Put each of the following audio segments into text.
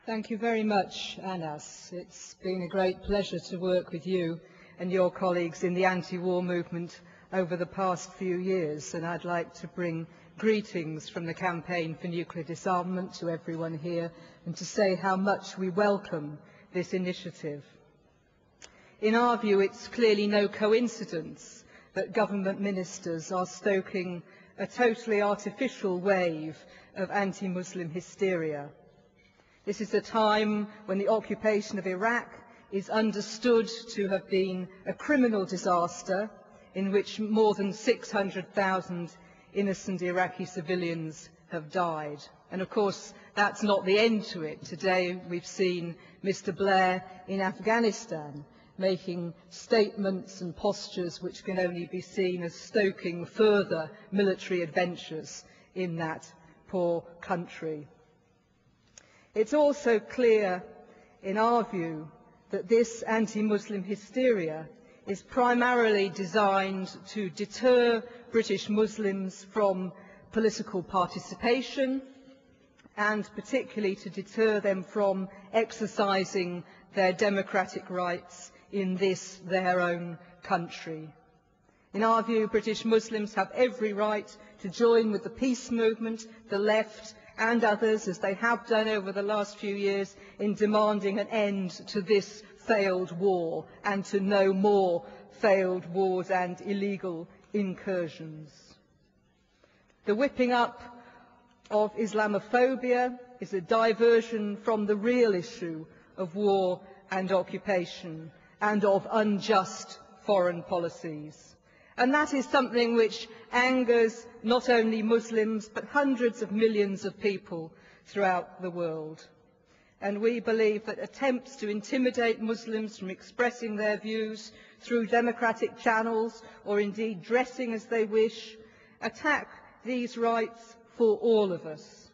Thank you very much, Anas. It's been a great pleasure to work with you and your colleagues in the anti-war movement over the past few years, and I'd like to bring greetings from the Campaign for Nuclear Disarmament to everyone here and to say how much we welcome this initiative. In our view, it's clearly no coincidence that government ministers are stoking a totally artificial wave of anti-Muslim hysteria. This is a time when the occupation of Iraq is understood to have been a criminal disaster in which more than 600,000 innocent Iraqi civilians have died. And of course, that's not the end to it. Today we've seen Mr. Blair in Afghanistan making statements and postures which can only be seen as stoking further military adventures in that poor country. It's also clear, in our view, that this anti-Muslim hysteria is primarily designed to deter British Muslims from political participation and particularly to deter them from exercising their democratic rights in this, their own country. In our view, British Muslims have every right to join with the peace movement, the left, and others, as they have done over the last few years, in demanding an end to this failed war and to no more failed wars and illegal incursions. The whipping up of Islamophobia is a diversion from the real issue of war and occupation and of unjust foreign policies. And that is something which angers not only Muslims but hundreds of millions of people throughout the world. And we believe that attempts to intimidate Muslims from expressing their views through democratic channels or indeed dressing as they wish attack these rights for all of us.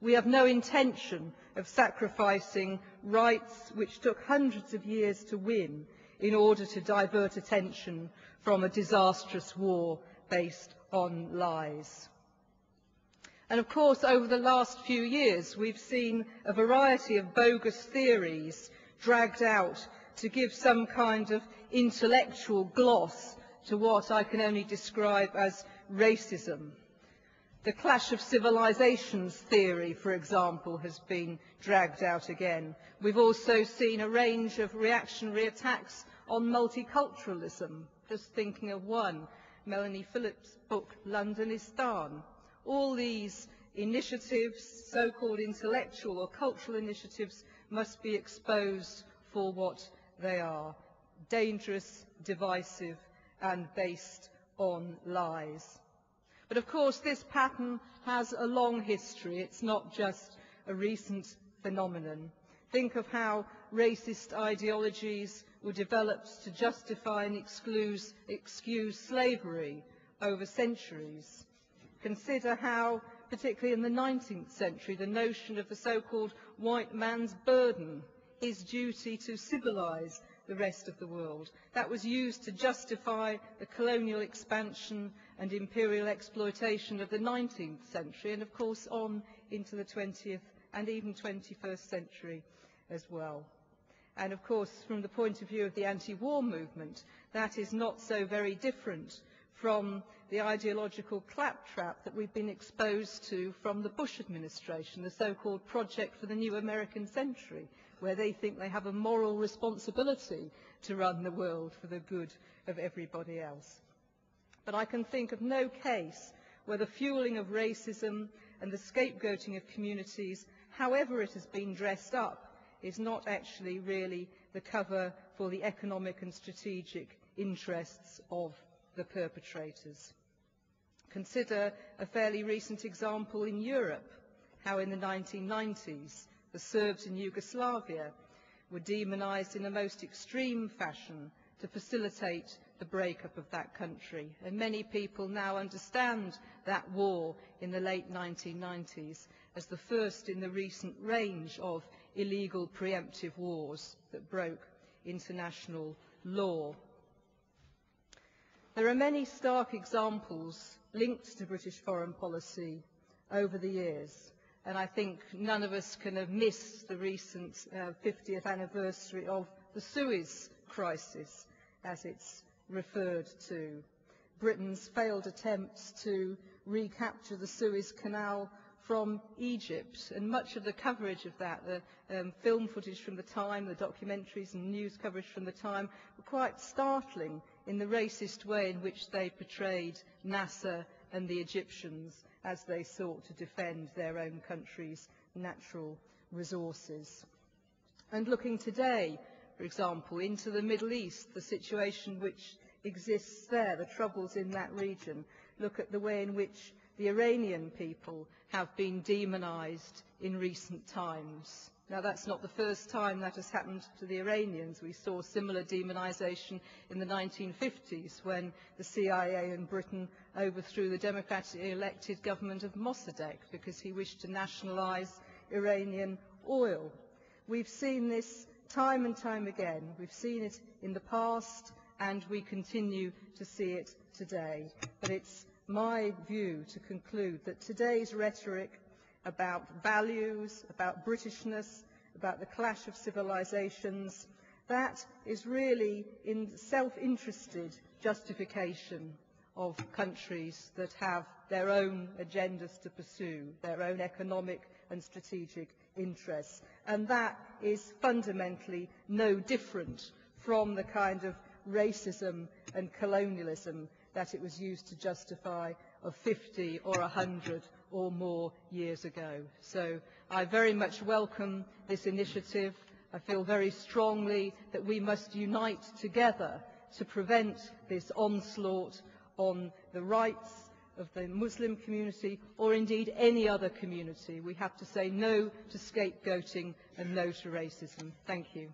We have no intention of sacrificing rights which took hundreds of years to win in order to divert attention from a disastrous war based on lies. And of course, over the last few years, we've seen a variety of bogus theories dragged out to give some kind of intellectual gloss to what I can only describe as racism. The clash of civilizations theory, for example, has been dragged out again. We've also seen a range of reactionary attacks on multiculturalism, just thinking of one, Melanie Phillips' book, Londonistan. All these initiatives, so-called intellectual or cultural initiatives, must be exposed for what they are: dangerous, divisive, and based on lies. But of course, this pattern has a long history. It's not just a recent phenomenon. Think of how racist ideologies were developed to justify and excuse slavery over centuries. Consider how, particularly in the 19th century, the notion of the so-called white man's burden, his duty to civilize the rest of the world, that was used to justify the colonial expansion and imperial exploitation of the 19th century, and of course on into the 20th and even 21st century as well. And of course, from the point of view of the anti-war movement, that is not so very different from the ideological claptrap that we've been exposed to from the Bush administration, the so-called Project for the New American Century, where they think they have a moral responsibility to run the world for the good of everybody else. But I can think of no case where the fueling of racism and the scapegoating of communities, however it has been dressed up, is not actually really the cover for the economic and strategic interests of the perpetrators. Consider a fairly recent example in Europe, how in the 1990s the Serbs in Yugoslavia were demonized in a most extreme fashion to facilitate the breakup of that country. And many people now understand that war in the late 1990s as the first in the recent range of illegal preemptive wars that broke international law. There are many stark examples linked to British foreign policy over the years, And I think none of us can have missed the recent 50th anniversary of the Suez Crisis, as it's referred to. Britain's failed attempts to recapture the Suez Canal from Egypt, and much of the coverage of that, the film footage from the time, the documentaries and news coverage from the time, were quite startling in the racist way in which they portrayed Nasser and the Egyptians as they sought to defend their own country's natural resources. And looking today, for example, into the Middle East, the situation which exists there, the troubles in that region, look at the way in which the Iranian people have been demonized in recent times. Now, that's not the first time that has happened to the Iranians. We saw similar demonization in the 1950s when the CIA and Britain overthrew the democratically elected government of Mossadegh because he wished to nationalize Iranian oil. We've seen this time and time again. We've seen it in the past, and we continue to see it today. But it's my view to conclude that today's rhetoric about values, about Britishness, about the clash of civilizations, that is really in self-interested justification of countries that have their own agendas to pursue, their own economic and strategic interests. And that is fundamentally no different from the kind of racism and colonialism that it was used to justify of 50 or 100 or more years ago. So I very much welcome this initiative. I feel very strongly that we must unite together to prevent this onslaught on the rights of the Muslim community, or indeed any other community. We have to say no to scapegoating and no to racism. Thank you.